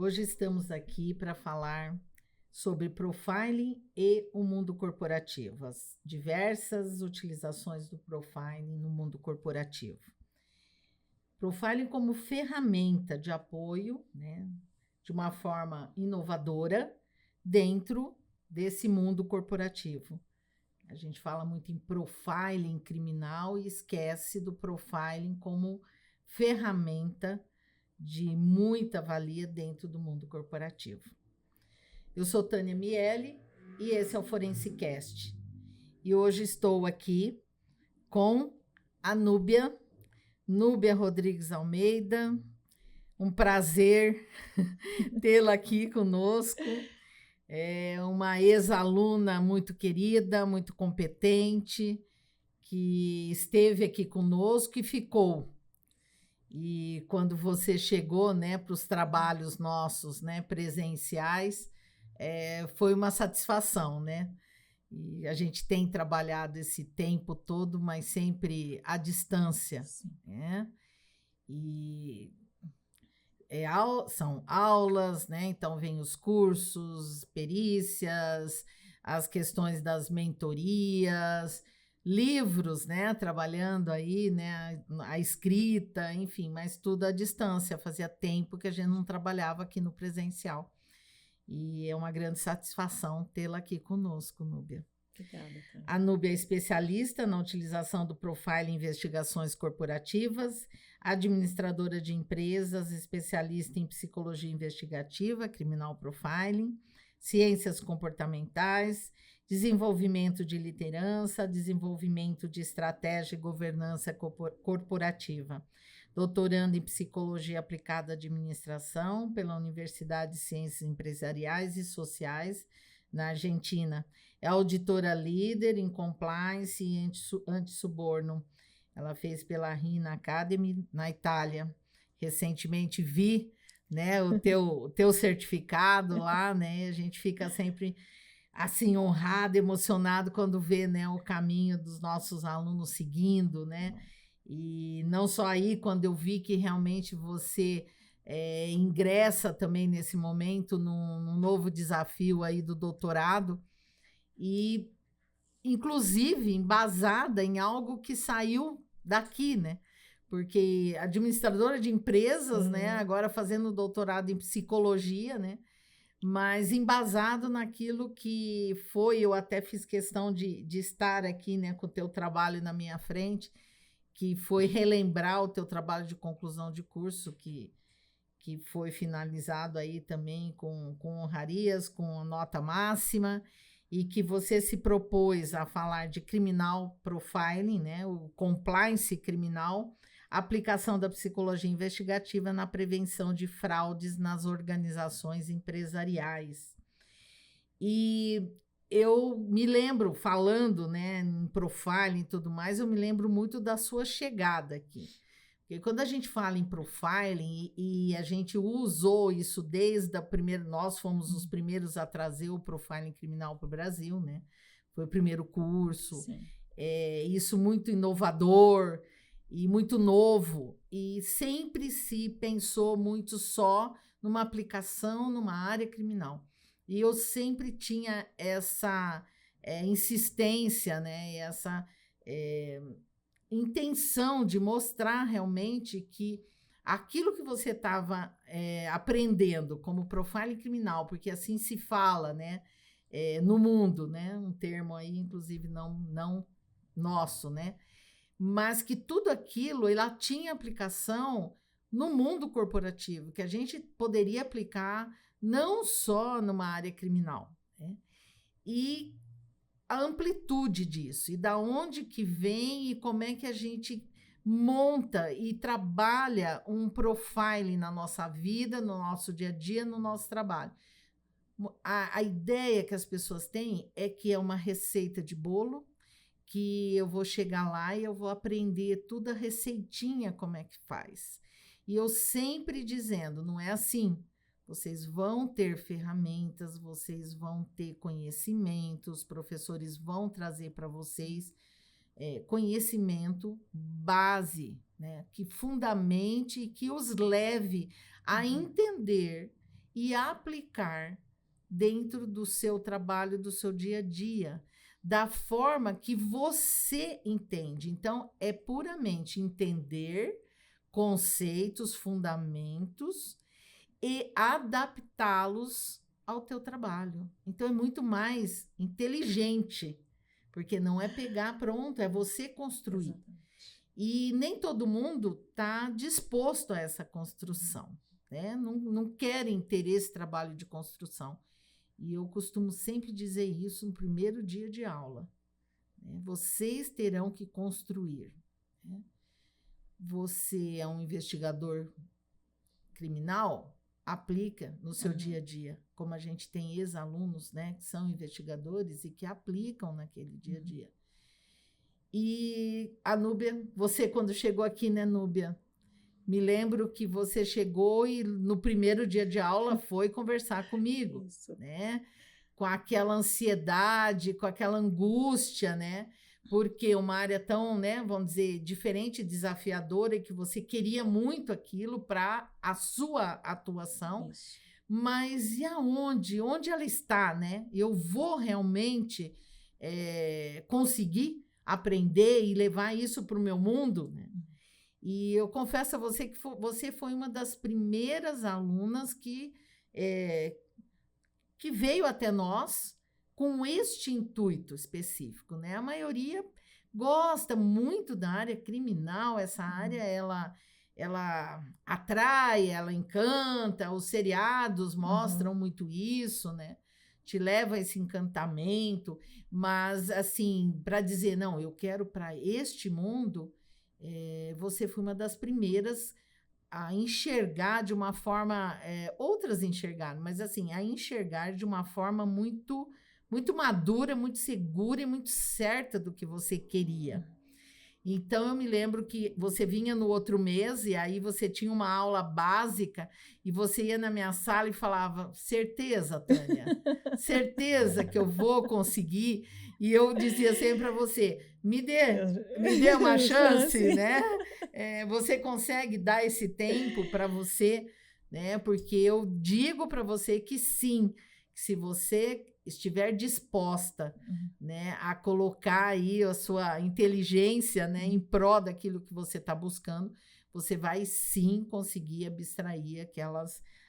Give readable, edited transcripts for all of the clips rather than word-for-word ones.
Hoje estamos aqui para falar sobre profiling e o mundo corporativo, as diversas utilizações do profiling no mundo corporativo. Profiling como ferramenta de apoio, né, de uma forma inovadora dentro desse mundo corporativo. A gente fala muito em profiling criminal e esquece do profiling como ferramenta de muita valia dentro do mundo corporativo. Eu sou Tânia Miele e esse é o ForenseCast. E hoje estou aqui com a Núbia Rodrigues Almeida. Um prazer tê-la aqui conosco. É uma ex-aluna muito querida, muito competente, que esteve aqui conosco e ficou. E quando você chegou, né, para os trabalhos nossos, né, presenciais, foi uma satisfação, né? E a gente tem trabalhado esse tempo todo, mas sempre à distância, né? E são aulas, né? Então vem os cursos, perícias, as questões das mentorias, livros, né? Trabalhando aí, né? A escrita, enfim, mas tudo à distância. Fazia tempo que a gente não trabalhava aqui no presencial. E é uma grande satisfação tê-la aqui conosco, Núbia. Obrigada, Tânia. A Núbia é especialista na utilização do profiling em investigações corporativas, administradora de empresas, especialista em psicologia investigativa, criminal profiling, ciências comportamentais, desenvolvimento de liderança, desenvolvimento de estratégia e governança corporativa. Doutorando em Psicologia Aplicada à Administração pela Universidade de Ciências Empresariais e Sociais, na Argentina. É auditora líder em compliance e anti-suborno. Ela fez pela RINA Academy, na Itália. Recentemente vi, né, o teu certificado lá, né? A gente fica sempre assim honrado, emocionado quando vê, né, o caminho dos nossos alunos seguindo, né? E não só aí, quando eu vi que realmente você ingressa também nesse momento num novo desafio aí do doutorado e, inclusive, embasada em algo que saiu daqui, né? Porque administradora de empresas, né? Agora fazendo doutorado em psicologia, né? Mas embasado naquilo que foi, eu até fiz questão de estar aqui, né, com o teu trabalho na minha frente, que foi relembrar o teu trabalho de conclusão de curso, que foi finalizado aí também com honrarias, com nota máxima, e que você se propôs a falar de criminal profiling, né, o compliance criminal, aplicação da psicologia investigativa na prevenção de fraudes nas organizações empresariais. E eu me lembro, falando, né, em profiling e tudo mais, eu me lembro muito da sua chegada aqui. Porque quando a gente fala em profiling e a gente usou isso desde a primeira... Nós fomos os primeiros a trazer o profiling criminal para o Brasil, né? Foi o primeiro curso. Isso muito inovador e muito novo. E sempre se pensou muito só numa aplicação numa área criminal. E eu sempre tinha essa insistência, né? Essa intenção de mostrar realmente que aquilo que você estava aprendendo como profiling criminal, porque assim se fala, né? No mundo, né? Um termo aí, inclusive, não nosso, né? Mas que tudo aquilo ela tinha aplicação no mundo corporativo, que a gente poderia aplicar não só numa área criminal, né? E a amplitude disso, e da onde que vem e como é que a gente monta e trabalha um profiling na nossa vida, no nosso dia a dia, no nosso trabalho. A ideia que as pessoas têm é que é uma receita de bolo, que eu vou chegar lá e eu vou aprender toda a receitinha como é que faz. E eu sempre dizendo, não é assim. Vocês vão ter ferramentas, vocês vão ter conhecimento, os professores vão trazer para vocês conhecimento base, né, que fundamente e que os leve a entender e aplicar dentro do seu trabalho, do seu dia a dia, da forma que você entende. Então, é puramente entender conceitos, fundamentos e adaptá-los ao teu trabalho. Então, é muito mais inteligente, porque não é pegar pronto, é você construir. Exatamente. E nem todo mundo está disposto a essa construção, né? Não querem ter esse trabalho de construção. E eu costumo sempre dizer isso no primeiro dia de aula, né? Vocês terão que construir, né? Você é um investigador criminal, aplica no seu dia a dia, como a gente tem ex-alunos, né, que são investigadores e que aplicam naquele dia a dia. E a Núbia, você quando chegou aqui, né, Núbia? Me lembro que você chegou e no primeiro dia de aula foi conversar comigo, Isso. né? Com aquela ansiedade, com aquela angústia, né? Porque uma área tão, né, vamos dizer, diferente, desafiadora, e que você queria muito aquilo para a sua atuação. Isso. Mas e aonde? Onde ela está, né? Eu vou realmente conseguir aprender e levar isso para o meu mundo, né? E eu confesso a você que você foi uma das primeiras alunas que veio até nós com este intuito específico, né? A maioria gosta muito da área criminal, essa área ela atrai, ela encanta, os seriados mostram muito isso, né? Te leva a esse encantamento, mas assim, para dizer, não, eu quero para este mundo, você foi uma das primeiras a enxergar de uma forma, outras enxergaram, mas assim, a enxergar de uma forma muito, muito madura, muito segura e muito certa do que você queria. Então, eu me lembro que você vinha no outro mês e aí você tinha uma aula básica e você ia na minha sala e falava, certeza, Tânia, certeza que eu vou conseguir. E eu dizia sempre para você, me dê uma chance, né? Você consegue dar esse tempo para você, né? Porque eu digo para você que sim, que se você estiver disposta, né, a colocar aí a sua inteligência, né, em prol daquilo que você está buscando, você vai sim conseguir abstrair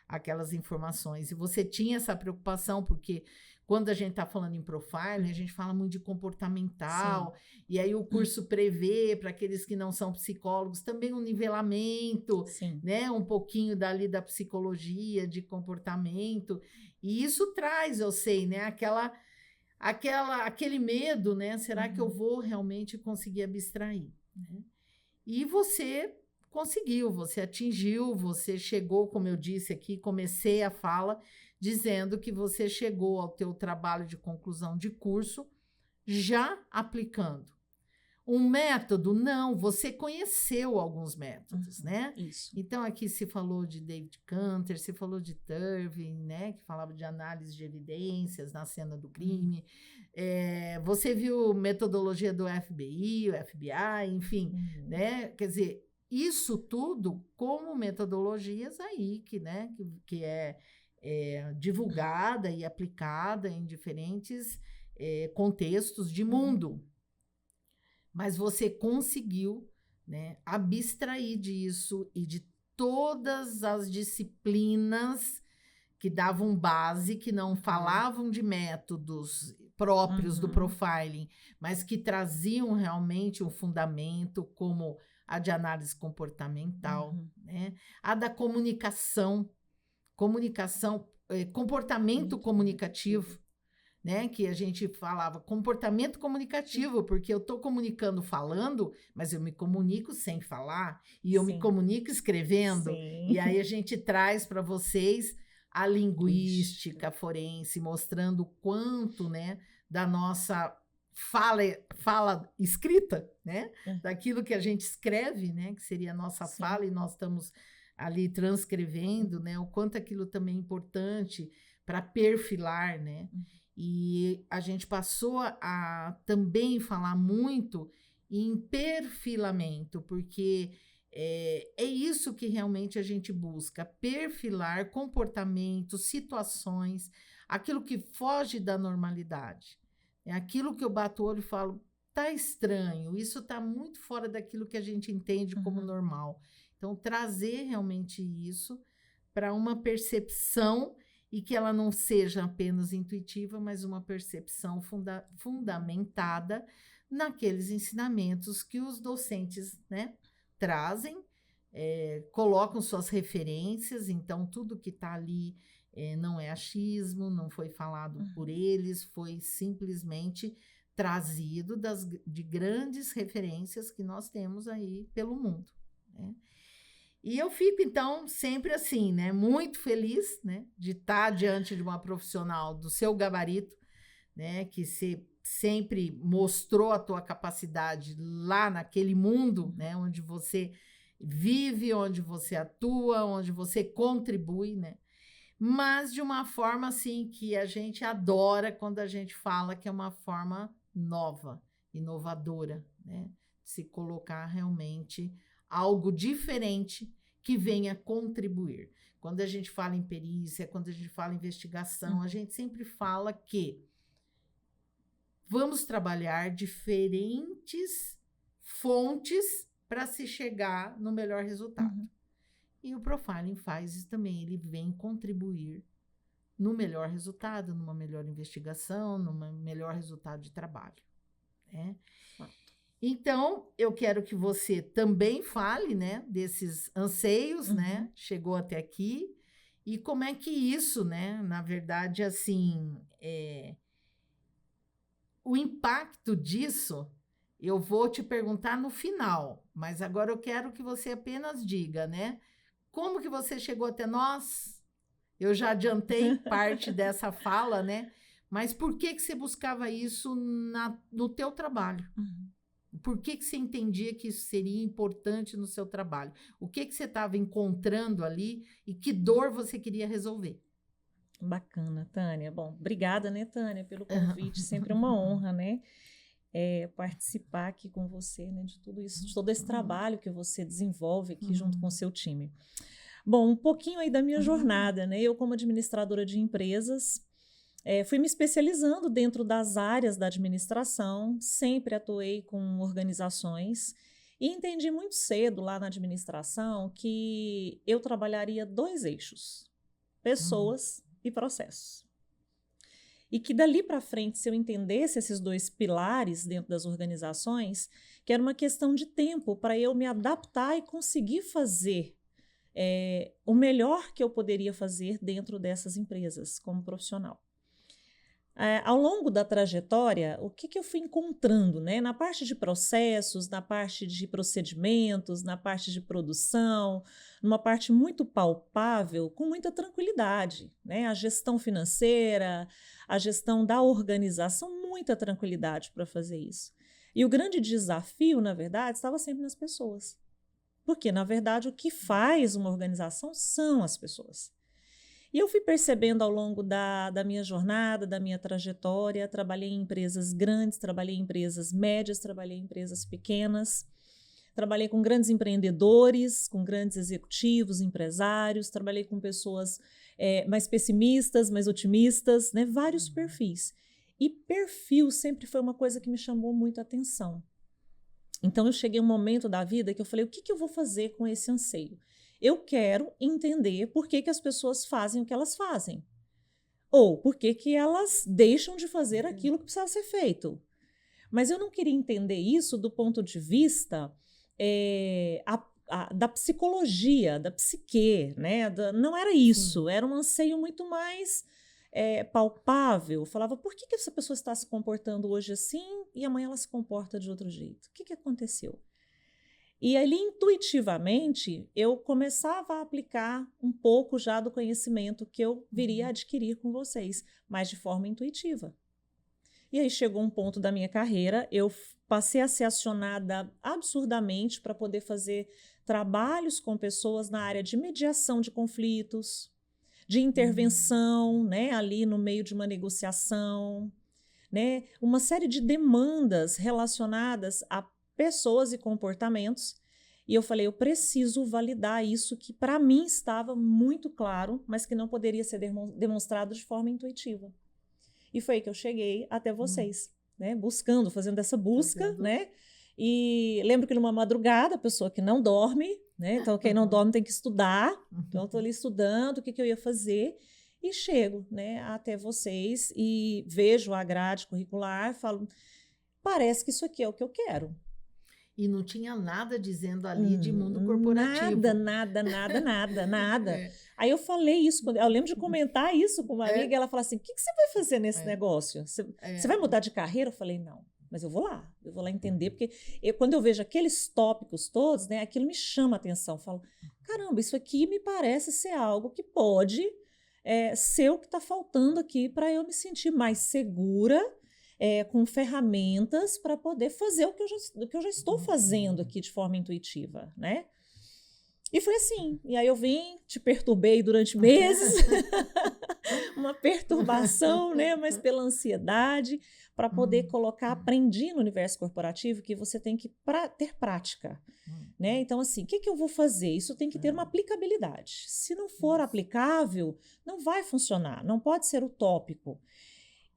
aquelas informações. E você tinha essa preocupação, porque quando a gente está falando em profiling, a gente fala muito de comportamental, e aí o curso prevê, para aqueles que não são psicólogos, também um nivelamento, né, um pouquinho dali da psicologia, de comportamento, e isso traz, eu sei, né, aquele medo, né, será que eu vou realmente conseguir abstrair? Né? E você conseguiu, você atingiu, você chegou, como eu disse aqui, comecei a fala dizendo que você chegou ao teu trabalho de conclusão de curso já aplicando. Um método? Não, você conheceu alguns métodos, né? Isso. Então, aqui se falou de David Canter, se falou de Turvey, né? Que falava de análise de evidências na cena do crime. Você viu metodologia do FBI, o FBI, enfim, né? Quer dizer, isso tudo como metodologias aí que é divulgada e aplicada em diferentes contextos de mundo. Mas você conseguiu, né, abstrair disso e de todas as disciplinas que davam base, que não falavam de métodos próprios do profiling, mas que traziam realmente um fundamento, como a de análise comportamental, né? A da comportamento comunicativo, né, que a gente falava comportamento comunicativo, porque eu estou comunicando falando, mas eu me comunico sem falar, e eu me comunico escrevendo, e aí a gente traz para vocês a linguística forense, mostrando o quanto, né, da nossa fala escrita, né, daquilo que a gente escreve, né, que seria a nossa fala, e nós estamos ali transcrevendo, né, o quanto aquilo também é importante para perfilar, né. E a gente passou a também falar muito em perfilamento, porque É isso que realmente a gente busca, perfilar comportamentos, situações, aquilo que foge da normalidade. É aquilo que eu bato o olho e falo, tá estranho, isso está muito fora daquilo que a gente entende como normal. Então, trazer realmente isso para uma percepção e que ela não seja apenas intuitiva, mas uma percepção fundamentada naqueles ensinamentos que os docentes, né, trazem, colocam suas referências, então tudo que está ali não é achismo, não foi falado por eles, foi simplesmente trazido de grandes referências que nós temos aí pelo mundo, né? E eu fico, então, sempre assim, né, muito feliz, né, de estar diante de uma profissional do seu gabarito, né, que você sempre mostrou a tua capacidade lá naquele mundo, né, onde você vive, onde você atua, onde você contribui, né, mas de uma forma assim que a gente adora quando a gente fala que é uma forma nova, inovadora, né, de se colocar realmente algo diferente que venha contribuir. Quando a gente fala em perícia, quando a gente fala em investigação, a gente sempre fala que vamos trabalhar diferentes fontes para se chegar no melhor resultado. E o profiling faz isso também, ele vem contribuir no melhor resultado, numa melhor investigação, num melhor resultado de trabalho, né? Então, eu quero que você também fale, né, desses anseios, né, chegou até aqui, e como é que isso, né, na verdade, assim, o impacto disso, eu vou te perguntar no final, mas agora eu quero que você apenas diga, né, como que você chegou até nós? Eu já adiantei parte dessa fala, né, mas por que você buscava isso no teu trabalho? Por que você entendia que isso seria importante no seu trabalho? O que você estava encontrando ali e que dor você queria resolver? Bacana, Tânia. Bom, obrigada, né, Tânia, pelo convite. Sempre uma honra, né, participar aqui com você, né, de tudo isso, de todo esse trabalho que você desenvolve aqui junto com o seu time. Bom, um pouquinho aí da minha jornada, né? Eu, como administradora de empresas, fui me especializando dentro das áreas da administração, sempre atuei com organizações e entendi muito cedo lá na administração que eu trabalharia 2 eixos: pessoas e processos. E que dali para frente, se eu entendesse esses 2 pilares dentro das organizações, que era uma questão de tempo para eu me adaptar e conseguir fazer o melhor que eu poderia fazer dentro dessas empresas como profissional. Ao longo da trajetória, o que eu fui encontrando, né? Na parte de processos, na parte de procedimentos, na parte de produção, numa parte muito palpável, com muita tranquilidade, né? A gestão financeira, a gestão da organização, muita tranquilidade para fazer isso. E o grande desafio, na verdade, estava sempre nas pessoas. Porque, na verdade, o que faz uma organização são as pessoas. E eu fui percebendo ao longo da minha jornada, da minha trajetória, trabalhei em empresas grandes, trabalhei em empresas médias, trabalhei em empresas pequenas, trabalhei com grandes empreendedores, com grandes executivos, empresários, trabalhei com pessoas mais pessimistas, mais otimistas, né? Vários perfis. E perfil sempre foi uma coisa que me chamou muito a atenção. Então, eu cheguei a um momento da vida que eu falei, o que eu vou fazer com esse anseio? Eu quero entender por que as pessoas fazem o que elas fazem. Ou por que elas deixam de fazer aquilo que precisava ser feito. Mas eu não queria entender isso do ponto de vista da psicologia, da psique, né? Não era isso, era um anseio muito mais palpável. Eu falava, por que essa pessoa está se comportando hoje assim e amanhã ela se comporta de outro jeito? O que aconteceu? E ali, intuitivamente, eu começava a aplicar um pouco já do conhecimento que eu viria a adquirir com vocês, mas de forma intuitiva. E aí chegou um ponto da minha carreira, eu passei a ser acionada absurdamente para poder fazer trabalhos com pessoas na área de mediação de conflitos, de intervenção, né, ali no meio de uma negociação, né, uma série de demandas relacionadas a pessoas e comportamentos. E eu falei, eu preciso validar isso que para mim estava muito claro, mas que não poderia ser demonstrado de forma intuitiva. E foi aí que eu cheguei até vocês, né? Buscando, fazendo essa busca, né? E lembro que numa madrugada, a pessoa que não dorme, né? Então quem não dorme tem que estudar. Então eu estou ali estudando o que eu ia fazer e chego, né, até vocês e vejo a grade curricular, falo, parece que isso aqui é o que eu quero. E não tinha nada dizendo ali de mundo corporativo. Nada. Aí eu falei isso, eu lembro de comentar isso com uma amiga, e ela falou assim, o que você vai fazer nesse negócio? Você vai mudar de carreira? Eu falei, não, mas eu vou lá entender, porque quando eu vejo aqueles tópicos todos, né, aquilo me chama a atenção, eu falo, caramba, isso aqui me parece ser algo que pode ser o que está faltando aqui para eu me sentir mais segura, com ferramentas para poder fazer o que eu já estou fazendo aqui de forma intuitiva, né? E foi assim. E aí eu vim, te perturbei durante meses, uma perturbação, né? Mas pela ansiedade, para poder colocar, aprendi no universo corporativo que você tem que ter prática. Né? Então, assim, o que eu vou fazer? Isso tem que ter uma aplicabilidade. Se não for aplicável, não vai funcionar, não pode ser utópico.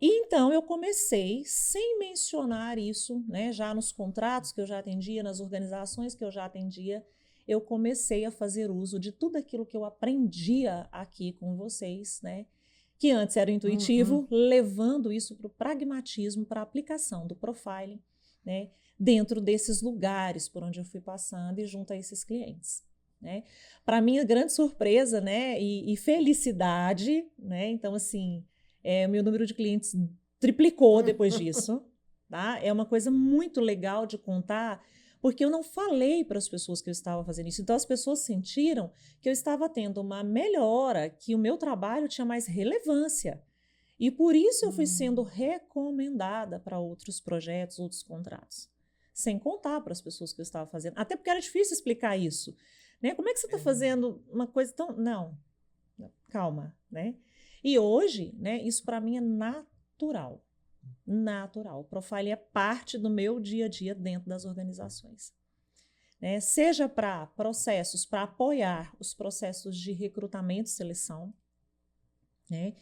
E então eu comecei, sem mencionar isso, né, já nos contratos que eu já atendia, nas organizações que eu já atendia, eu comecei a fazer uso de tudo aquilo que eu aprendia aqui com vocês, né, que antes era intuitivo, levando isso para o pragmatismo, para a aplicação do profiling, né, dentro desses lugares por onde eu fui passando e junto a esses clientes. Né. Para minha grande surpresa, né, e felicidade, né, então assim, meu número de clientes triplicou depois disso, tá? É uma coisa muito legal de contar, porque eu não falei para as pessoas que eu estava fazendo isso. Então, as pessoas sentiram que eu estava tendo uma melhora, que o meu trabalho tinha mais relevância. E por isso eu fui sendo recomendada para outros projetos, outros contratos. Sem contar para as pessoas que eu estava fazendo. Até porque era difícil explicar isso. Né? Como é que você está fazendo uma coisa tão... Não, calma, né? E hoje, né, isso para mim é natural. Natural. O profiling é parte do meu dia a dia dentro das organizações. Né? Seja para processos, para apoiar os processos de recrutamento e seleção. Né?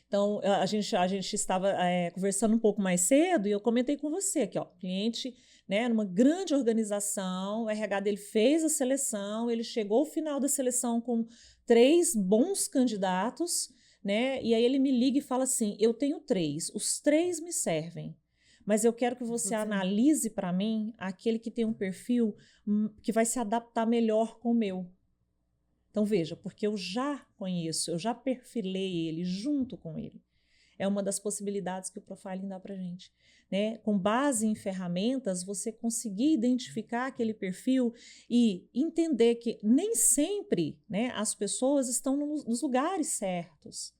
Então, a gente estava conversando um pouco mais cedo e eu comentei com você aqui, ó, cliente, né, numa grande organização, o RH dele fez a seleção, ele chegou ao final da seleção com 3 bons candidatos, né? E aí ele me liga e fala assim, eu tenho 3, os 3 me servem, mas eu quero que você analise para mim aquele que tem um perfil que vai se adaptar melhor com o meu. Então veja, porque eu já conheço, eu já perfilei ele junto com ele. É uma das possibilidades que o profiling dá para a gente. Né? Com base em ferramentas, você conseguir identificar aquele perfil e entender que nem sempre, né, as pessoas estão nos lugares certos.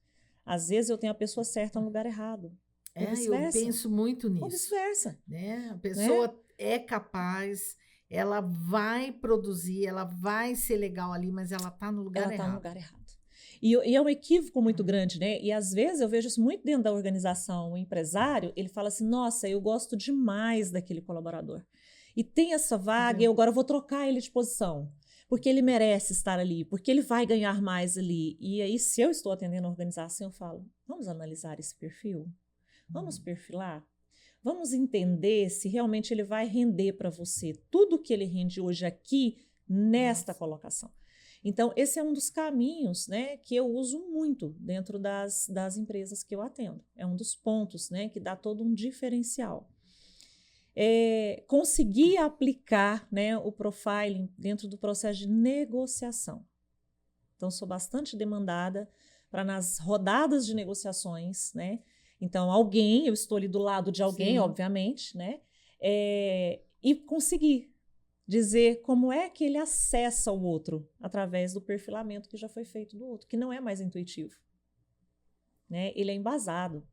Às vezes eu tenho a pessoa certa no lugar errado. Eu penso muito nisso. Ou vice-versa. Né? A pessoa é capaz, ela vai produzir, ela vai ser legal ali, mas ela está no lugar errado. Ela está no lugar errado. E é um equívoco muito grande, né? E às vezes eu vejo isso muito dentro da organização. O empresário, ele fala assim, nossa, eu gosto demais daquele colaborador. E tem essa vaga, e eu agora vou trocar ele de posição. Porque ele merece estar ali, porque ele vai ganhar mais ali. E aí, se eu estou atendendo a organização, eu falo, vamos analisar esse perfil? Vamos perfilar? Vamos entender se realmente ele vai render para você tudo que ele rende hoje aqui nesta colocação. Então, esse é um dos caminhos, né, que eu uso muito dentro das empresas que eu atendo. É um dos pontos, né, que dá todo um diferencial. Conseguir aplicar, né, o profiling dentro do processo de negociação. Então, sou bastante demandada para nas rodadas de negociações, né? Então, eu estou ali do lado de alguém, obviamente, né? E conseguir dizer como é que ele acessa o outro através do perfilamento que já foi feito do outro, que não é mais intuitivo. Né? Ele é embasado.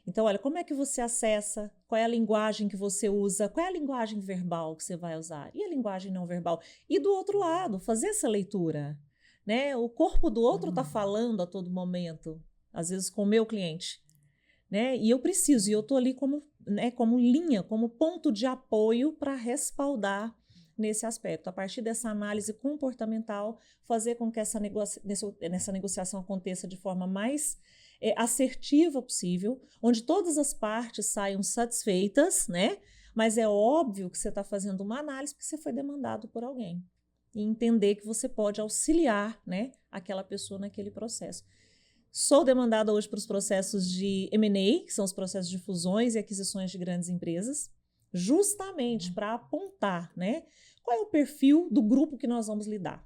Então, olha, como é que você acessa? Qual é a linguagem que você usa? Qual é a linguagem verbal que você vai usar? E a linguagem não verbal? E do outro lado, fazer essa leitura. Né? O corpo do outro está falando a todo momento, às vezes com o meu cliente. Né? E eu preciso, e eu estou ali como linha, como ponto de apoio para respaldar nesse aspecto. A partir dessa análise comportamental, fazer com que essa negociação aconteça de forma mais assertiva possível, onde todas as partes saiam satisfeitas, né? Mas é óbvio que você está fazendo uma análise porque você foi demandado por alguém. E entender que você pode auxiliar, né, aquela pessoa naquele processo. Sou demandada hoje para os processos de M&A, que são os processos de fusões e aquisições de grandes empresas, justamente para apontar, né, qual é o perfil do grupo que nós vamos lidar.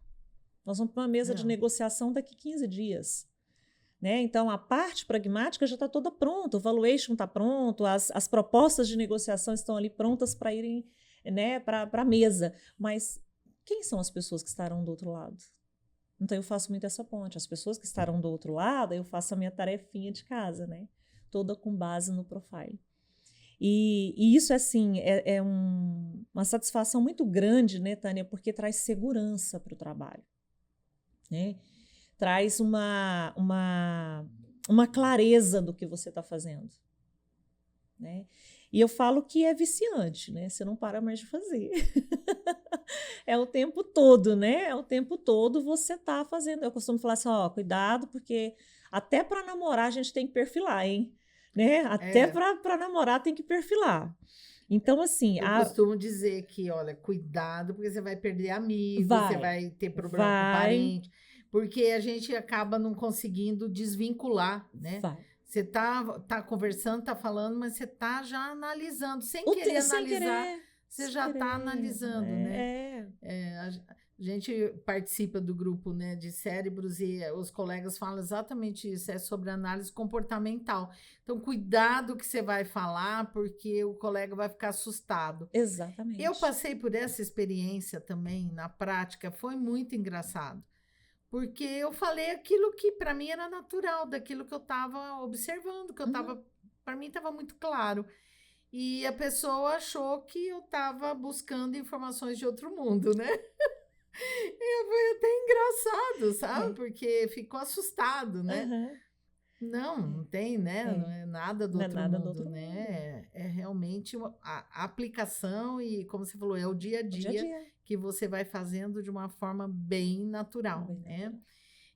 Nós vamos para uma mesa de negociação daqui 15 dias. Né? Então, a parte pragmática já está toda pronta, o valuation está pronto, as propostas de negociação estão ali prontas para irem, né, para a mesa. Mas quem são as pessoas que estarão do outro lado? Então, eu faço muito essa ponte. As pessoas que estarão do outro lado, eu faço a minha tarefinha de casa, né? Toda com base no profile. E isso, assim, uma satisfação muito grande, né, Tânia? Porque traz segurança para o trabalho, né? Traz uma clareza do que você está fazendo, né? E eu falo que é viciante, né? Você não para mais de fazer. É o tempo todo, né? É o tempo todo você tá fazendo. Eu costumo falar assim, ó, cuidado, porque até para namorar a gente tem que perfilar, hein? Né? Até para namorar tem que perfilar. Então, assim... Eu costumo dizer que, olha, cuidado, porque você vai perder amigos, você vai ter problema com parente... Porque a gente acaba não conseguindo desvincular, né? Você tá conversando, tá falando, mas você tá já analisando, sem querer analisar, você já tá analisando, né? A gente participa do grupo, né, de cérebros e os colegas falam exatamente isso, é sobre análise comportamental. Então, cuidado que você vai falar, porque o colega vai ficar assustado. Exatamente. Eu passei por essa experiência também, na prática, foi muito engraçado. Porque eu falei aquilo que para mim era natural, daquilo que eu estava observando, que eu estava, para mim estava muito claro. E a pessoa achou que eu estava buscando informações de outro mundo, né? E foi até engraçado, sabe? Porque ficou assustado, né? Não tem, né? Não é nada do outro mundo, né? É realmente a aplicação e, como você falou, é o dia a dia que você vai fazendo de uma forma bem natural, né?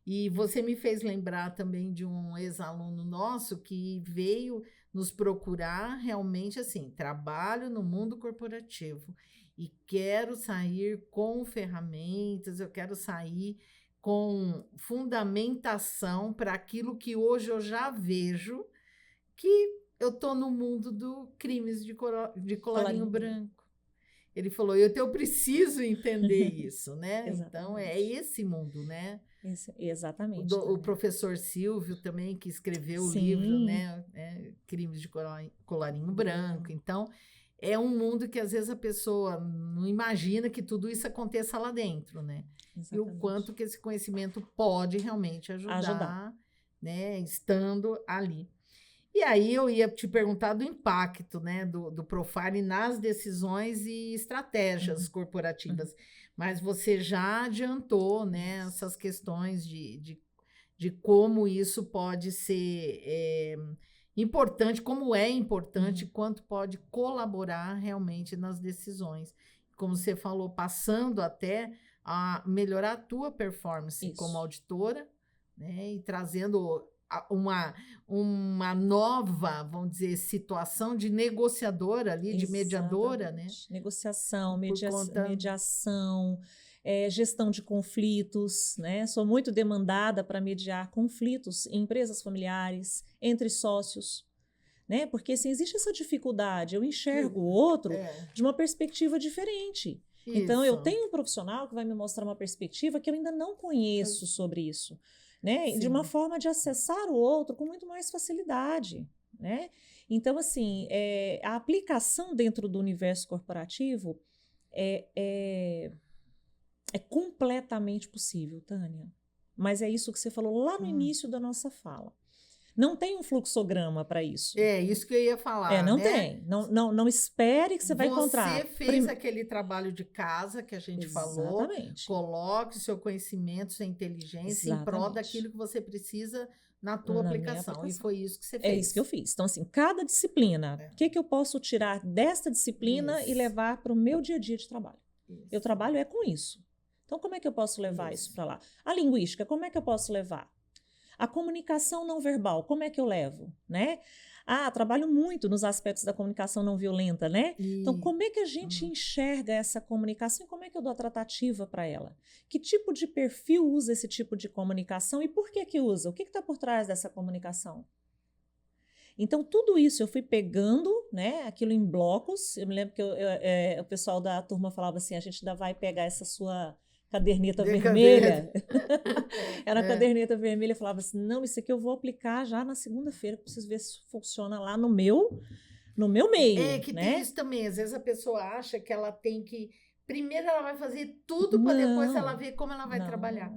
E você me fez lembrar também de um ex-aluno nosso que veio nos procurar realmente assim, trabalho no mundo corporativo e quero sair com ferramentas, eu quero sair com fundamentação para aquilo que hoje eu já vejo, que eu estou no mundo do crimes de colarinho branco. Ele falou, eu preciso entender isso, né? Então, é esse mundo, né? Exatamente. O professor Silvio também, que escreveu o livro, né? Crimes de colarinho branco. Então, é um mundo que às vezes a pessoa não imagina que tudo isso aconteça lá dentro, né? Exatamente. E o quanto que esse conhecimento pode realmente ajudar. Né? Estando ali. E aí eu ia te perguntar do impacto, né, do profiling nas decisões e estratégias corporativas, mas você já adiantou, né, essas questões de como isso pode ser importante, como é importante, quanto pode colaborar realmente nas decisões. Como você falou, passando até a melhorar a tua performance como auditora, né, e trazendo uma nova, vamos dizer, situação de negociadora ali, de mediadora, né? Negociação, mediação, gestão de conflitos, né? Sou muito demandada para mediar conflitos em empresas familiares, entre sócios, né? Porque se existe essa dificuldade, eu enxergo o outro de uma perspectiva diferente. Isso. Então, eu tenho um profissional que vai me mostrar uma perspectiva que eu ainda não conheço sobre isso. Né? De uma forma de acessar o outro com muito mais facilidade, né? Então, assim, a aplicação dentro do universo corporativo é completamente possível, Tânia. Mas é isso que você falou lá no início da nossa fala. Não tem um fluxograma para isso. É isso que eu ia falar. Não né? tem. Não espere que você vai encontrar. Você fez aquele trabalho de casa que a gente falou. Coloque o seu conhecimento, sua inteligência em prol daquilo que você precisa na tua aplicação. E foi isso que você fez. É isso que eu fiz. Então, assim, cada disciplina, o que eu posso tirar desta disciplina e levar para o meu dia a dia de trabalho? Eu trabalho com isso. Então, como é que eu posso levar isso para lá? A linguística, como é que eu posso levar? A comunicação não verbal, como é que eu levo, né? Trabalho muito nos aspectos da comunicação não violenta, né? Então, como é que a gente enxerga essa comunicação e como é que eu dou a tratativa para ela? Que tipo de perfil usa esse tipo de comunicação e por que usa? O que está por trás dessa comunicação? Então, tudo isso eu fui pegando, né, aquilo em blocos. Eu me lembro que o pessoal da turma falava assim, a gente ainda vai pegar essa sua caderneta vermelha. Era uma caderneta vermelha. Eu falava assim, não, isso aqui eu vou aplicar já na segunda-feira, preciso ver se funciona lá no meu meio. É que tem isso também. Às vezes a pessoa acha que ela tem que... Primeiro ela vai fazer tudo para depois ela ver como ela vai trabalhar.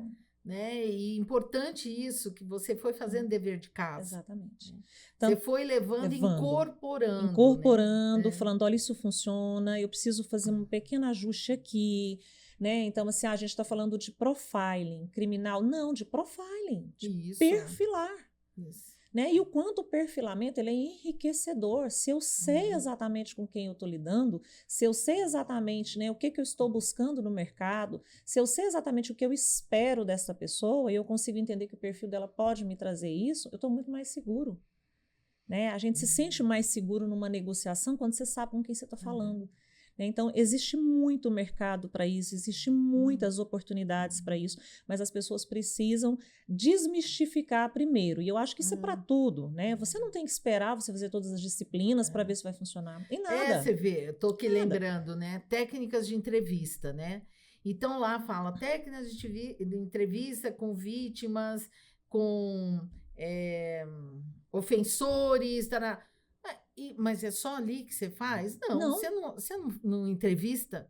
Né? E importante isso, que você foi fazendo dever de casa. Exatamente. Então, você foi levando, incorporando. Né? Falando, olha, isso funciona, eu preciso fazer um pequeno ajuste aqui, né? Então, assim, a gente está falando de profiling criminal. Não, de profiling, de perfilar. Isso. Né? E o quanto o perfilamento ele é enriquecedor. Se eu sei exatamente com quem eu estou lidando, se eu sei exatamente, né, o que eu estou buscando no mercado, se eu sei exatamente o que eu espero dessa pessoa e eu consigo entender que o perfil dela pode me trazer isso, eu estou muito mais seguro. Né? A gente se sente mais seguro numa negociação quando você sabe com quem você está falando. Então, existe muito mercado para isso, existe muitas oportunidades para isso, mas as pessoas precisam desmistificar primeiro. E eu acho que isso é para tudo, né? Você não tem que esperar você fazer todas as disciplinas para ver se vai funcionar. Em nada. Você vê, eu estou aqui lembrando, né? Técnicas de entrevista, né? Então, lá fala técnicas de entrevista com vítimas, com ofensores, tará. Mas é só ali que você faz? Não. Você não entrevista,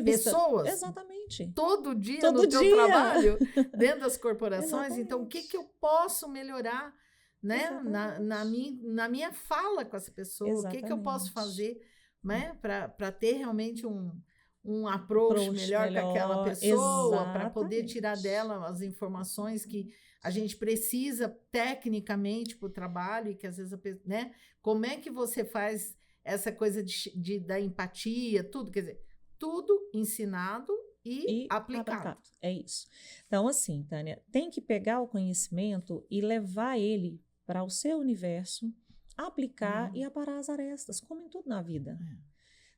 pessoas? Exatamente. Todo dia no teu trabalho, dentro das corporações. Então, o que eu posso melhorar, né? na minha fala com essa pessoa? Exatamente. O que eu posso fazer, né? Para ter realmente um approach melhor com aquela pessoa, para poder tirar dela as informações que a gente precisa tecnicamente para o trabalho e que às vezes, né? Como é que você faz essa coisa da empatia, tudo, quer dizer, tudo ensinado e aplicado. É isso. Então, assim, Tânia, tem que pegar o conhecimento e levar ele para o seu universo, aplicar e aparar as arestas, como em tudo na vida.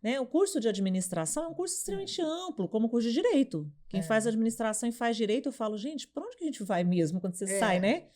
Né? O curso de administração é um curso extremamente amplo, como o curso de direito. Quem faz administração e faz direito, eu falo, gente, para onde que a gente vai mesmo quando você sai, né?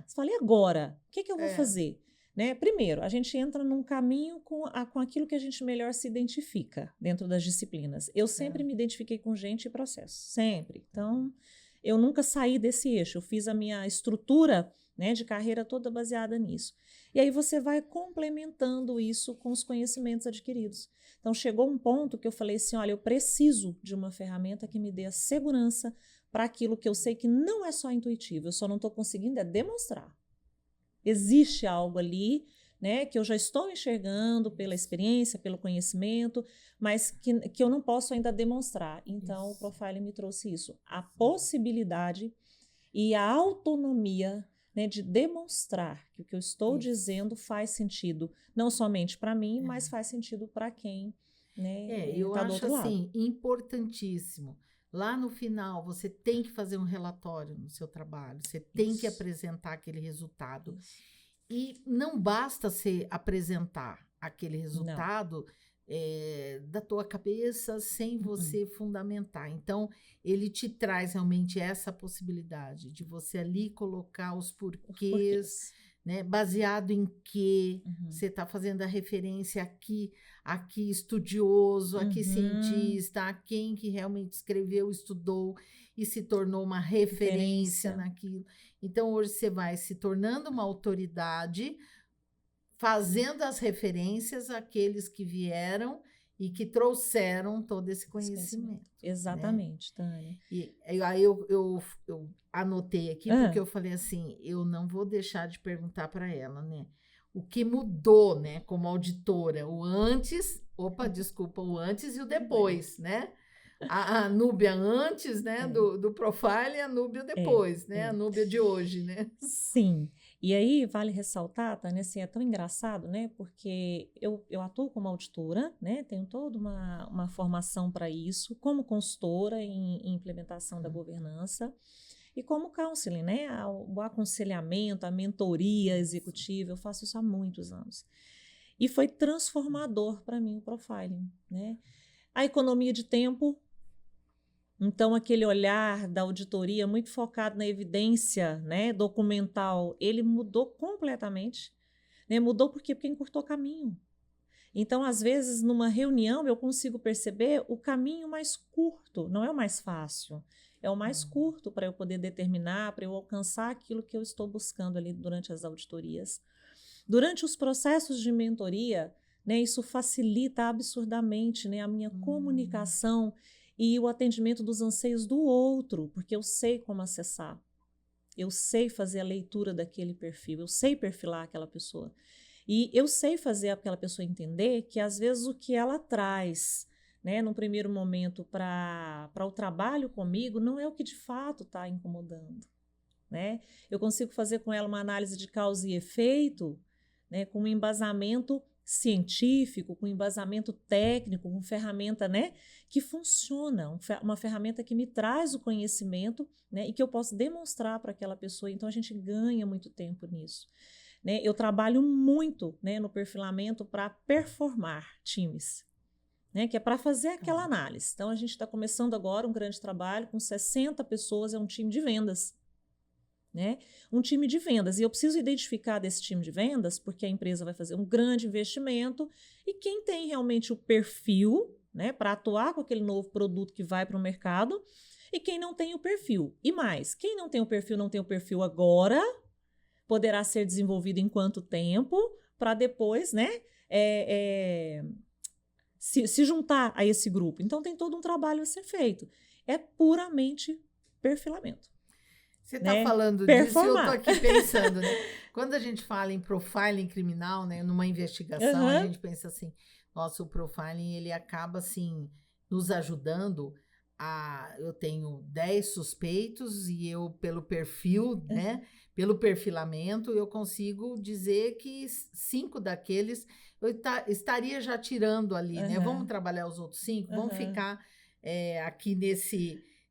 Você fala, e agora? O que eu vou fazer? Né? Primeiro, a gente entra num caminho com aquilo que a gente melhor se identifica dentro das disciplinas. Eu sempre me identifiquei com gente e processo, sempre. Então, eu nunca saí desse eixo. Eu fiz a minha estrutura, né, de carreira toda baseada nisso. E aí você vai complementando isso com os conhecimentos adquiridos. Então, chegou um ponto que eu falei assim, olha, eu preciso de uma ferramenta que me dê a segurança para aquilo que eu sei que não é só intuitivo, eu só não estou conseguindo demonstrar. Existe algo ali, né, que eu já estou enxergando pela experiência, pelo conhecimento, mas que eu não posso ainda demonstrar. Então, o profiling me trouxe isso. A possibilidade e a autonomia, né, de demonstrar que o que eu estou dizendo faz sentido, não somente para mim, mas faz sentido para quem, né, eu acho assim, importantíssimo. Lá no final, você tem que fazer um relatório no seu trabalho, você tem que apresentar aquele resultado. E não basta você apresentar aquele resultado da tua cabeça sem você fundamentar. Então, ele te traz realmente essa possibilidade de você ali colocar os porquês, né, baseado em que você está fazendo a referência aqui estudioso, aqui cientista, a quem que realmente escreveu, estudou e se tornou uma referência naquilo. Então, hoje você vai se tornando uma autoridade, fazendo as referências àqueles que vieram e que trouxeram todo esse conhecimento. Exatamente, né? Tânia. E aí eu anotei aqui, porque eu falei assim, eu não vou deixar de perguntar para ela, né? O que mudou, né, como auditora, o antes e o depois, né? A Núbia antes, né, do profile e a Núbia depois, né? A Núbia de hoje, né? Sim. E aí, vale ressaltar, Tânia, assim, é tão engraçado, né? Porque eu atuo como auditora, né? Tenho toda uma formação para isso, como consultora em implementação da governança e como counseling, né? O aconselhamento, a mentoria executiva, eu faço isso há muitos anos. E foi transformador para mim o profiling, né? A economia de tempo. Então, aquele olhar da auditoria muito focado na evidência, né, documental, ele mudou completamente. Né? Mudou por quê? Porque encurtou caminho. Então, às vezes, numa reunião, eu consigo perceber o caminho mais curto, não é o mais fácil, é o mais curto para eu poder determinar, para eu alcançar aquilo que eu estou buscando ali durante as auditorias. Durante os processos de mentoria, né, isso facilita absurdamente, né, a minha comunicação e o atendimento dos anseios do outro, porque eu sei como acessar, eu sei fazer a leitura daquele perfil, eu sei perfilar aquela pessoa. E eu sei fazer aquela pessoa entender que, às vezes, o que ela traz, né, num primeiro momento para o trabalho comigo não é o que de fato está incomodando. Né? Eu consigo fazer com ela uma análise de causa e efeito, né, com um embasamento científico, com embasamento técnico, com ferramenta, né, que funciona, uma ferramenta que me traz o conhecimento, né, e que eu posso demonstrar para aquela pessoa. Então, a gente ganha muito tempo nisso. Né? Eu trabalho muito, né, no perfilamento para performar times, né, que é para fazer aquela análise. Então, a gente está começando agora um grande trabalho com 60 pessoas, é um time de vendas. Né? Um time de vendas. E eu preciso identificar desse time de vendas, porque a empresa vai fazer um grande investimento, e quem tem realmente o perfil, né, para atuar com aquele novo produto que vai para o mercado, e quem não tem o perfil. E mais, quem não tem o perfil agora, poderá ser desenvolvido em quanto tempo, para depois, né, se juntar a esse grupo. Então, tem todo um trabalho a ser feito. É puramente perfilamento. Você está falando disso e eu estou aqui pensando, né? Quando a gente fala em profiling criminal, né, numa investigação, a gente pensa assim, nossa, o profiling, ele acaba, assim, nos ajudando a... Eu tenho 10 suspeitos e eu, pelo perfil, né, pelo perfilamento, eu consigo dizer que 5 daqueles eu estaria já tirando ali, né? Vamos trabalhar os outros 5, vamos ficar aqui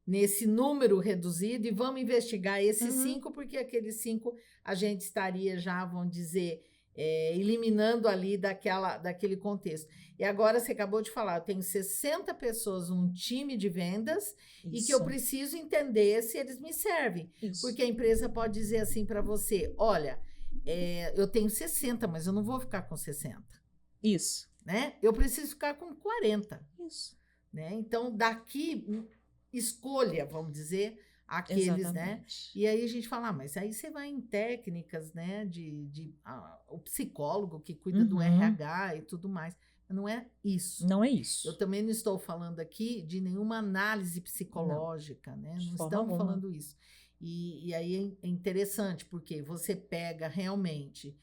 nesse número reduzido e vamos investigar esses 5, porque aqueles 5 a gente estaria já, vamos dizer, eliminando ali daquele contexto. E agora você acabou de falar, eu tenho 60 pessoas, um time de vendas, e que eu preciso entender se eles me servem. Porque a empresa pode dizer assim para você, olha, eu tenho 60, mas eu não vou ficar com 60. Isso. Né? Eu preciso ficar com 40. Isso. Né? Então, daqui... escolha, vamos dizer, aqueles, né? E aí a gente fala, mas aí você vai em técnicas, né? O psicólogo que cuida do RH e tudo mais. Não é isso. Não é isso. Eu também não estou falando aqui de nenhuma análise psicológica, né? Não estamos falando isso. E aí é interessante, porque você pega realmente,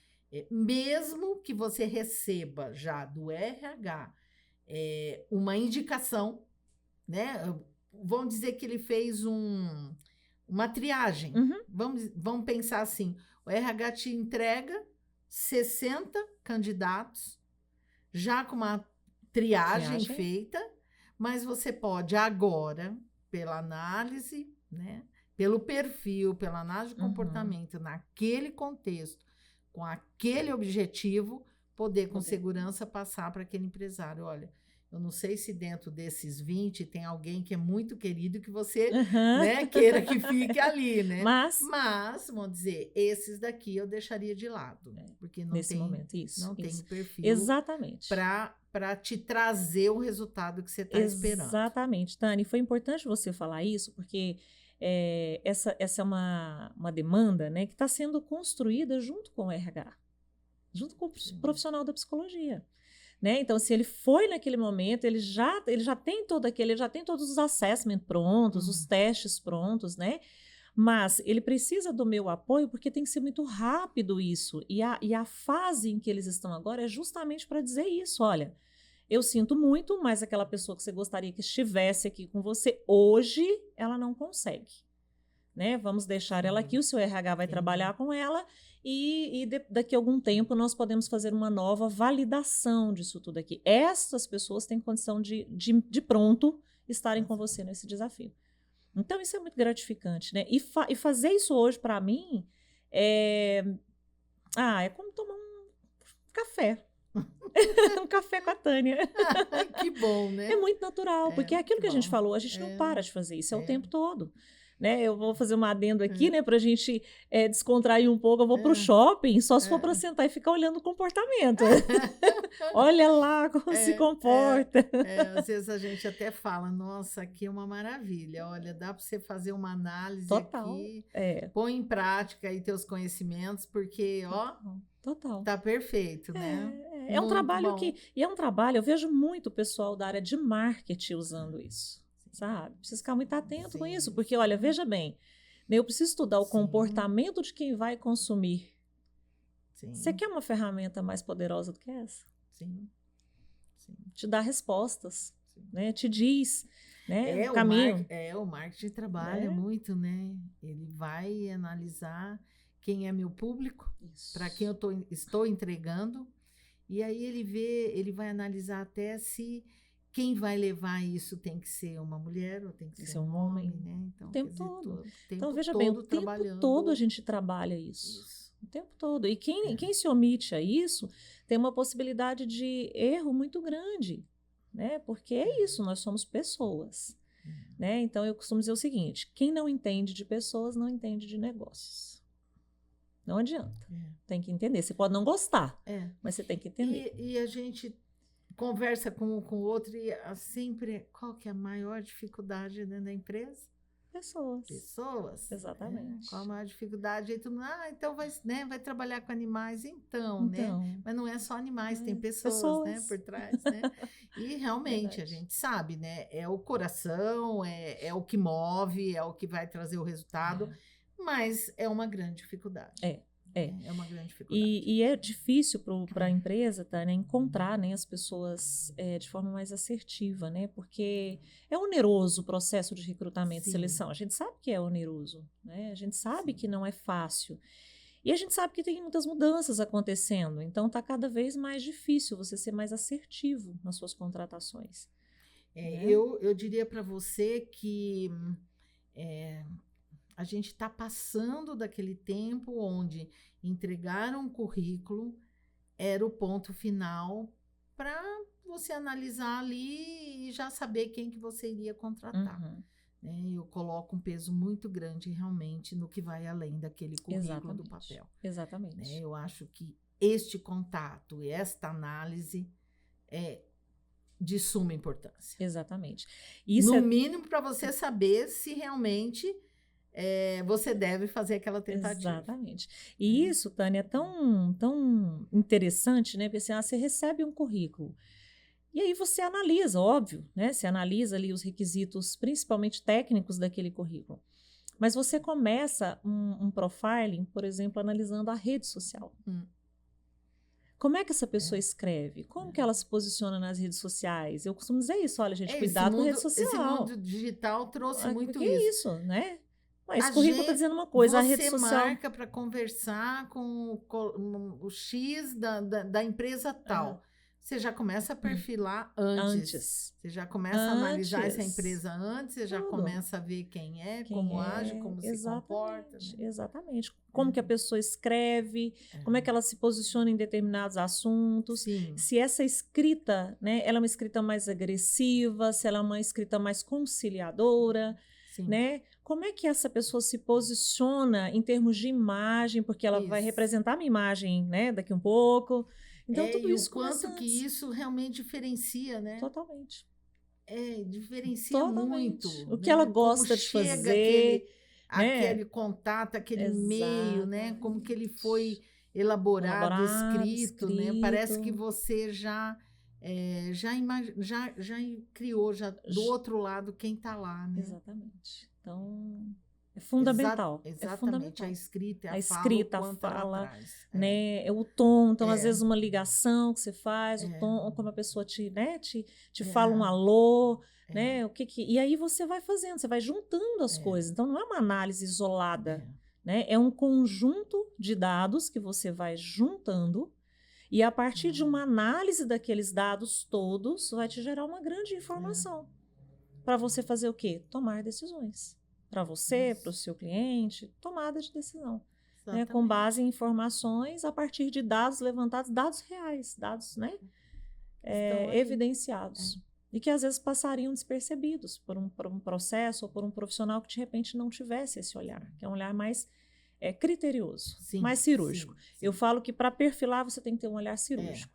mesmo que você receba já do RH uma indicação, né? Vamos dizer que ele fez uma triagem. Vamos pensar assim, o RH te entrega 60 candidatos, já com uma triagem feita, mas você pode agora, pela análise, né, pelo perfil, pela análise de comportamento, naquele contexto, com aquele objetivo, poder com segurança passar para aquele empresário, olha... Eu não sei se dentro desses 20 tem alguém que é muito querido e que você né, queira que fique ali, né? Mas, vamos dizer, esses daqui eu deixaria de lado, porque não nesse tem, momento, não tem perfil para te trazer o resultado que você está esperando. Exatamente, Tânia. Foi importante você falar isso, porque essa é uma demanda, né, que está sendo construída junto com o RH, junto com o profissional da psicologia. Né? Então, se ele foi naquele momento, ele já tem ele já tem todos os assessments prontos, os testes prontos, né? Mas ele precisa do meu apoio porque tem que ser muito rápido isso. E a fase em que eles estão agora é justamente para dizer isso. Olha, eu sinto muito, mas aquela pessoa que você gostaria que estivesse aqui com você hoje, ela não consegue. né? Vamos deixar ela aqui, o seu RH vai trabalhar com ela daqui a algum tempo nós podemos fazer uma nova validação disso tudo aqui. Essas pessoas têm condição de pronto estarem com você nesse desafio. Então, isso é muito gratificante, né? E fazer isso hoje, para mim, é como tomar um café. Um café com a Tânia. Que bom, né? É muito natural, porque é aquilo que a gente falou, a gente não para de fazer isso, é o tempo todo. Né? Eu vou fazer um adendo aqui, né, para a gente descontrair um pouco. Eu vou para o shopping, só se for para sentar e ficar olhando o comportamento. Olha lá como se comporta. Às vezes a gente até fala, nossa, aqui é uma maravilha. Olha, dá para você fazer uma análise Total. aqui, põe em prática aí teus conhecimentos, porque, Total. Tá perfeito, né? É um trabalho e é um trabalho, eu vejo muito o pessoal da área de marketing usando isso. Sabe? Precisa ficar muito atento com isso, porque, olha, veja bem, eu preciso estudar o comportamento de quem vai consumir. Você quer uma ferramenta mais poderosa do que essa? Sim. Te dá respostas, né? Te diz, né? O caminho. O marketing trabalha muito, né? Ele vai analisar quem é meu público, para quem eu estou entregando, e aí ele vai analisar até se quem vai levar isso tem que ser uma mulher ou tem que ser um homem, né? Então, o tempo todo. Então, veja bem, o tempo todo a gente trabalha isso. O tempo todo. E quem se omite a isso tem uma possibilidade de erro muito grande, né? Porque é isso, nós somos pessoas. Né? Então, eu costumo dizer o seguinte, quem não entende de pessoas não entende de negócios. Não adianta. Tem que entender. Você pode não gostar, mas você tem que entender. E a gente conversa com o outro e sempre, qual que é a maior dificuldade dentro da empresa? Pessoas. Exatamente. Qual a maior dificuldade? Aí todo mundo, então vai trabalhar com animais, né? Mas não é só animais, tem pessoas. Né, por trás, né? E realmente a gente sabe, né? É o coração, é o que move, é o que vai trazer o resultado, mas é uma grande dificuldade. É uma grande dificuldade. E é difícil para a empresa, tá, né, encontrar, né, as pessoas de forma mais assertiva, né? Porque é oneroso o processo de recrutamento e seleção. A gente sabe que é oneroso, né? A gente sabe que não é fácil. E a gente sabe que tem muitas mudanças acontecendo. Então, está cada vez mais difícil você ser mais assertivo nas suas contratações. Né? Eu diria para você que a gente está passando daquele tempo onde entregar um currículo era o ponto final para você analisar ali e já saber quem que você iria contratar. Né? Eu coloco um peso muito grande realmente no que vai além daquele currículo do papel. Exatamente. Né? Eu acho que este contato e esta análise é de suma importância. Exatamente. Isso no mínimo para você saber se realmente você deve fazer aquela tentativa. Exatamente. E isso, Tânia, é tão interessante, né? Porque assim, você recebe um currículo e aí você analisa, óbvio, né? Você analisa ali os requisitos, principalmente técnicos daquele currículo. Mas você começa um profiling, por exemplo, analisando a rede social. Como é que essa pessoa escreve? Como que ela se posiciona nas redes sociais? Eu costumo dizer isso, olha, gente, cuidado com a rede social. Esse mundo digital trouxe muito isso. É isso, né? Mas esse currículo está dizendo uma coisa, a rede social... Você marca para conversar com o X da empresa tal. Você já começa a perfilar antes. Você já começa a analisar essa empresa antes, você já começa a ver quem como age, como se comporta. Né? Exatamente. Como que a pessoa escreve, como é que ela se posiciona em determinados assuntos. Sim. Se essa escrita, né, ela é uma escrita mais agressiva, se ela é uma escrita mais conciliadora, né? Como é que essa pessoa se posiciona em termos de imagem, porque ela vai representar a minha imagem, né, daqui um pouco. Então, tudo e isso o quanto que isso realmente diferencia, né? Totalmente. Diferencia muito. O que ela gosta de fazer. Aquele contato, aquele meio, né? Como que ele foi elaborado, escrito, né? Parece que você já criou do outro lado quem está lá, né? Exatamente. Então, é fundamental. Exatamente. É fundamental. A escrita, a fala, né? É o tom. Então, às vezes, uma ligação que você faz, o tom, como a pessoa te fala um alô, né? E aí você vai fazendo, você vai juntando as coisas. Então, não é uma análise isolada, né? É um conjunto de dados que você vai juntando e a partir de uma análise daqueles dados todos, vai te gerar uma grande informação para você fazer o quê? Tomar decisões. Para você, para o seu cliente, tomada de decisão. Né? Com base em informações a partir de dados levantados, dados reais, dados, né? Evidenciados. E que às vezes passariam despercebidos por um processo ou por um profissional que de repente não tivesse esse olhar, que é um olhar mais criterioso, mais cirúrgico. Sim. Eu falo que para perfilar você tem que ter um olhar cirúrgico.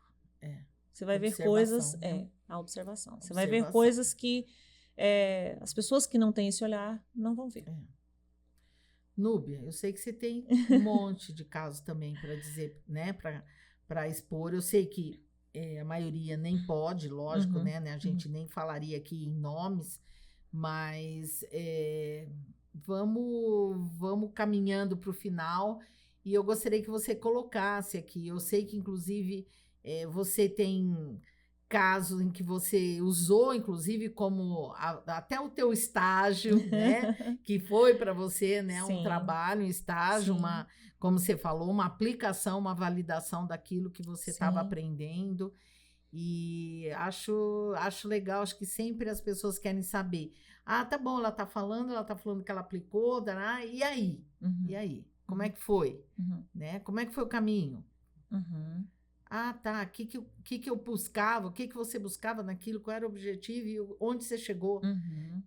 Você vai ver coisas... Né? A observação. Você vai ver coisas que as pessoas que não têm esse olhar não vão ver. Núbia, eu sei que você tem um monte de casos também para dizer, né, para expor. Eu sei que a maioria nem pode, lógico, né? A gente nem falaria aqui em nomes, mas vamos caminhando para o final e eu gostaria que você colocasse aqui. Eu sei que, inclusive, você tem casos em que você usou, inclusive, como até o teu estágio, né? Que foi para você, né? Um trabalho, um estágio, como você falou, uma aplicação, uma validação daquilo que você estava aprendendo. E acho legal, acho que sempre as pessoas querem saber. Ah, tá bom, ela tá falando que ela aplicou, e aí? E aí? Como é que foi? Né? Como é que foi o caminho? Ah, tá, o que eu buscava, o que você buscava naquilo, qual era o objetivo e onde você chegou.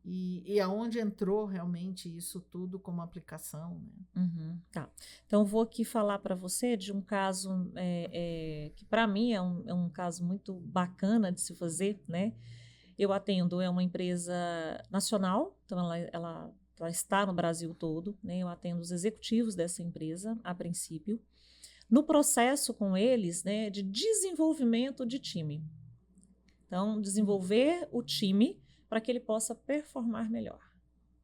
E aonde entrou realmente isso tudo como aplicação. Né? Tá. Então, vou aqui falar para você de um caso que para mim é um caso muito bacana de se fazer, né? Eu atendo, uma empresa nacional, então ela está no Brasil todo, né? Eu atendo os executivos dessa empresa, a princípio, no processo com eles, né, de desenvolvimento de time. Então, desenvolver o time para que ele possa performar melhor.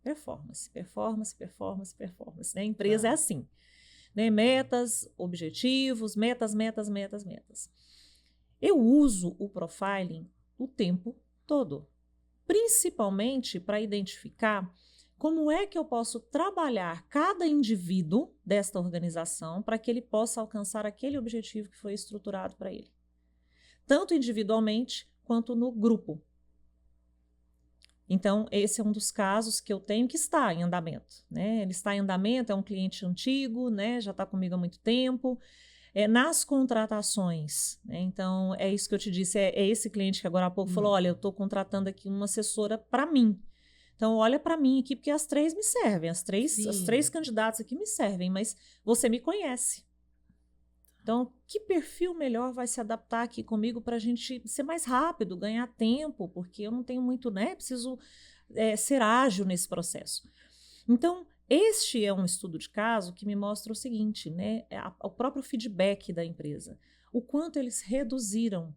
Performance. Né? A empresa é assim. Né? Metas, objetivos, metas. Eu uso o profiling o tempo todo, principalmente para identificar como é que eu posso trabalhar cada indivíduo desta organização para que ele possa alcançar aquele objetivo que foi estruturado para ele, tanto individualmente quanto no grupo. Então, esse é um dos casos que eu tenho que está em andamento. Né? Ele está em andamento, é um cliente antigo, né? Já está comigo há muito tempo. Nas contratações, né? Então, é isso que eu te disse, é esse cliente que agora há pouco falou, olha, eu estou contratando aqui uma assessora para mim. Então, olha para mim aqui, porque as três me servem, as três candidatas aqui me servem, mas você me conhece. Então, que perfil melhor vai se adaptar aqui comigo para a gente ser mais rápido, ganhar tempo, porque eu não tenho muito, né? Preciso ser ágil nesse processo. Então, este é um estudo de caso que me mostra o seguinte, né? O próprio feedback da empresa. O quanto eles reduziram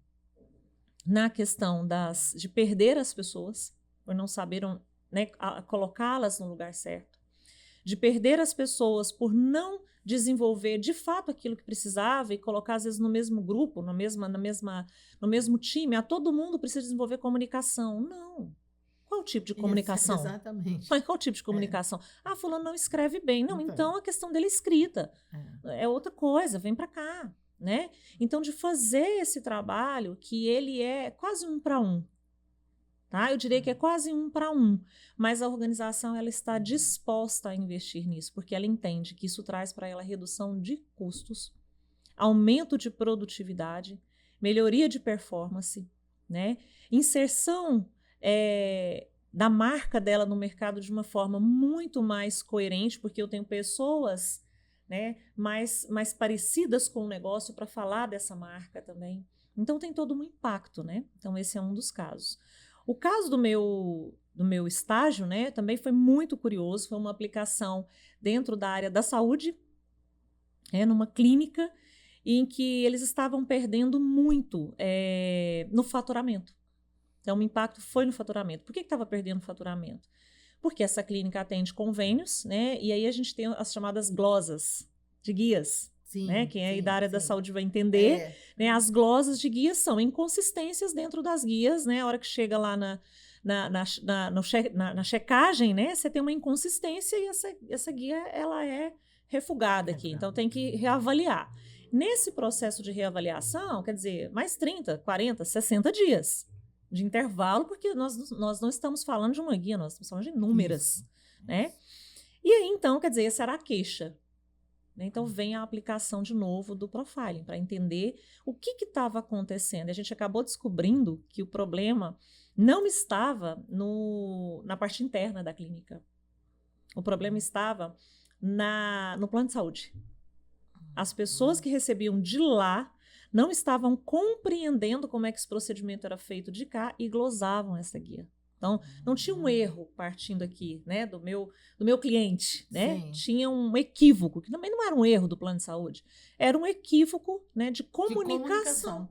na questão de perder as pessoas, por não saberam, né, colocá-las no lugar certo, de perder as pessoas por não desenvolver de fato aquilo que precisava e colocar às vezes no mesmo grupo, no mesmo time. Todo mundo precisa desenvolver comunicação. Não. Qual tipo de comunicação? Exatamente. Qual tipo de comunicação? Fulano não escreve bem. Não, então a questão dele é escrita. É outra coisa, vem para cá, né? Então, de fazer esse trabalho que ele é quase 1 para 1. Tá? Eu diria que é quase 1 para 1, mas a organização ela está disposta a investir nisso, porque ela entende que isso traz para ela redução de custos, aumento de produtividade, melhoria de performance, né? Inserção da marca dela no mercado de uma forma muito mais coerente, porque eu tenho pessoas, né, mais parecidas com o negócio para falar dessa marca também. Então tem todo um impacto, né? Então esse é um dos casos. O caso do meu estágio, né, também foi muito curioso, foi uma aplicação dentro da área da saúde, numa clínica, em que eles estavam perdendo muito no faturamento. Então, o impacto foi no faturamento. Por que estava perdendo faturamento? Porque essa clínica atende convênios, né, e aí a gente tem as chamadas glosas de guias. Sim, né? Quem é aí da área da saúde vai entender. Né? As glosas de guias são inconsistências dentro das guias, né? A hora que chega lá na checagem, né, você tem uma inconsistência e essa guia ela é refugada aqui. Então, tem que reavaliar. Nesse processo de reavaliação, quer dizer, mais 30, 40, 60 dias de intervalo, porque nós não estamos falando de uma guia, nós estamos falando de inúmeras, né? E aí, então, quer dizer, essa era a queixa. Né? Então, vem a aplicação de novo do profiling, para entender o que estava acontecendo. E a gente acabou descobrindo que o problema não estava na parte interna da clínica. O problema estava no plano de saúde. As pessoas que recebiam de lá não estavam compreendendo como é que esse procedimento era feito de cá e glosavam essa guia. Então, não tinha um erro partindo aqui, né, do meu cliente, né? Sim. Tinha um equívoco, que também não era um erro do plano de saúde, era um equívoco, né, de comunicação.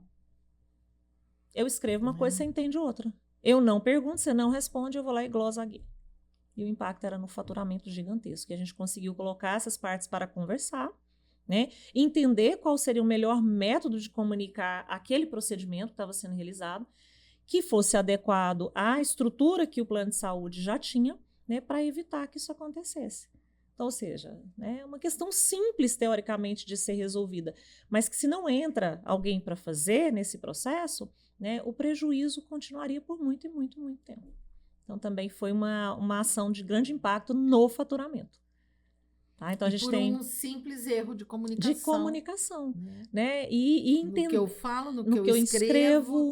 Eu escrevo uma coisa, você entende outra. Eu não pergunto, você não responde, eu vou lá e gloso a guia. E o impacto era no faturamento gigantesco, que a gente conseguiu colocar essas partes para conversar, né? Entender qual seria o melhor método de comunicar aquele procedimento que estava sendo realizado, que fosse adequado à estrutura que o plano de saúde já tinha, né, para evitar que isso acontecesse. Então, ou seja, né, é uma questão simples, teoricamente, de ser resolvida, mas que se não entra alguém para fazer nesse processo, né, o prejuízo continuaria por muito e muito, muito tempo. Então, também foi uma ação de grande impacto no faturamento. Tá? Então, a gente tem um simples erro de comunicação. De comunicação, né? E entender. No que eu falo, no que eu escrevo,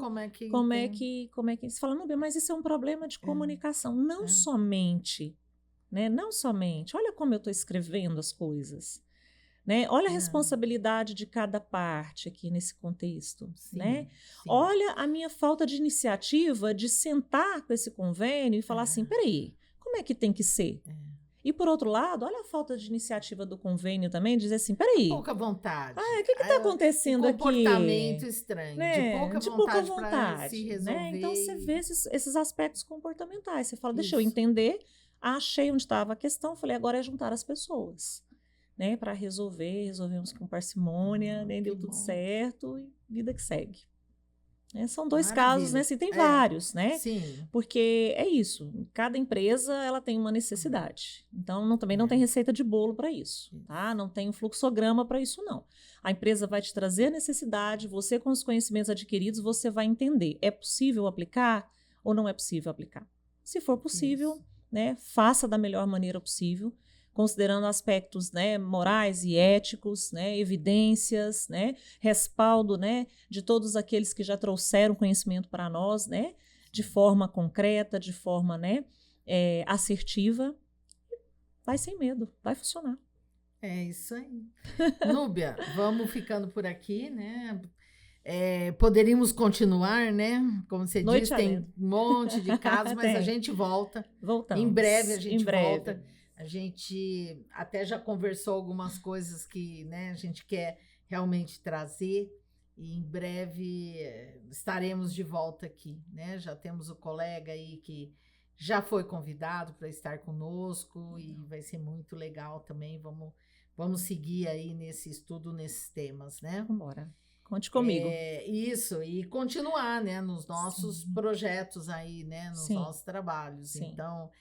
como é que você fala, não, mas isso é um problema de comunicação. Não somente, né? Não somente. Olha como eu estou escrevendo as coisas. Né? Olha a responsabilidade de cada parte aqui nesse contexto. Sim, né? Sim. Olha a minha falta de iniciativa de sentar com esse convênio e falar assim, peraí, como é que tem que ser? E, por outro lado, olha a falta de iniciativa do convênio também, dizer assim, peraí. Pouca vontade. O que está acontecendo aqui? Comportamento estranho, né? de pouca vontade para se resolver. Né? Então, você vê esses aspectos comportamentais. Você fala, deixa eu entender, achei onde estava a questão, falei, agora é juntar as pessoas, né? Para resolvemos com parcimônia, né? Deu tudo certo e vida que segue. São dois casos, né? Assim, tem vários, né? Sim. Porque é isso. Cada empresa ela tem uma necessidade. Então, também não tem receita de bolo para isso, tá? Não tem um fluxograma para isso, não. A empresa vai te trazer a necessidade, você com os conhecimentos adquiridos, você vai entender. É possível aplicar ou não é possível aplicar? Se for possível, né? Faça da melhor maneira possível, considerando aspectos, né, morais e éticos, né, evidências, né, respaldo, né, de todos aqueles que já trouxeram conhecimento para nós, né, de forma concreta, de forma, né, assertiva. Vai sem medo, vai funcionar. É isso aí. Núbia, vamos ficando por aqui, né? Poderíamos continuar, né? Como você disse, tem um monte de casos, mas a gente volta. Voltamos. Em breve a gente volta. A gente até já conversou algumas coisas que, né, a gente quer realmente trazer e em breve estaremos de volta aqui, né? Já temos o colega aí que já foi convidado para estar conosco e vai ser muito legal também. Vamos seguir aí nesse estudo, nesses temas, né? Vamos embora. Conte comigo. Isso, e continuar, né, nos nossos projetos aí, né, nos nossos trabalhos. Sim. Então,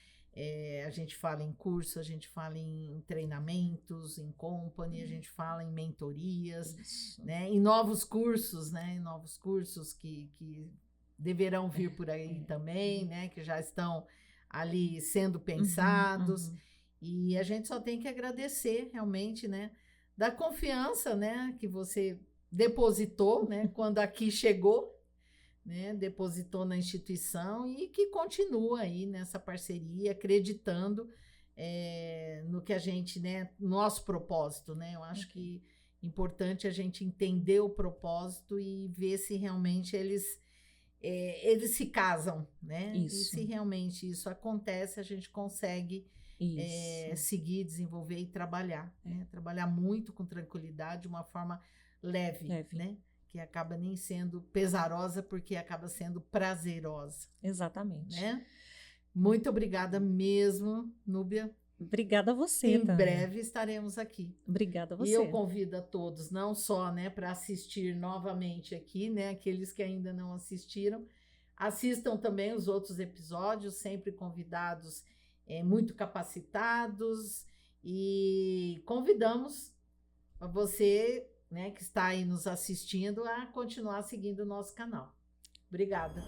a gente fala em curso, a gente fala em treinamentos, em company, a gente fala em mentorias, né, em novos cursos, né, em novos cursos que deverão vir por aí também, né, que já estão ali sendo pensados. E a gente só tem que agradecer realmente, né, da confiança, né, que você depositou, né, quando aqui chegou, né, depositou na instituição e que continua aí nessa parceria, acreditando no que a gente, né, nosso propósito, né, eu acho que é importante a gente entender o propósito e ver se realmente eles se casam, né, e se realmente isso acontece, a gente consegue seguir, desenvolver e trabalhar, né, trabalhar muito com tranquilidade, de uma forma leve. Né? Que acaba nem sendo pesarosa, porque acaba sendo prazerosa. Exatamente. Né? Muito obrigada mesmo, Núbia. Obrigada a você, Em breve estaremos aqui. Obrigada a você. E eu convido a todos, não só, né, para assistir novamente aqui, né, aqueles que ainda não assistiram, Assistam também os outros episódios, sempre convidados muito capacitados, e convidamos você, né, que está aí nos assistindo, a continuar seguindo o nosso canal. Obrigada.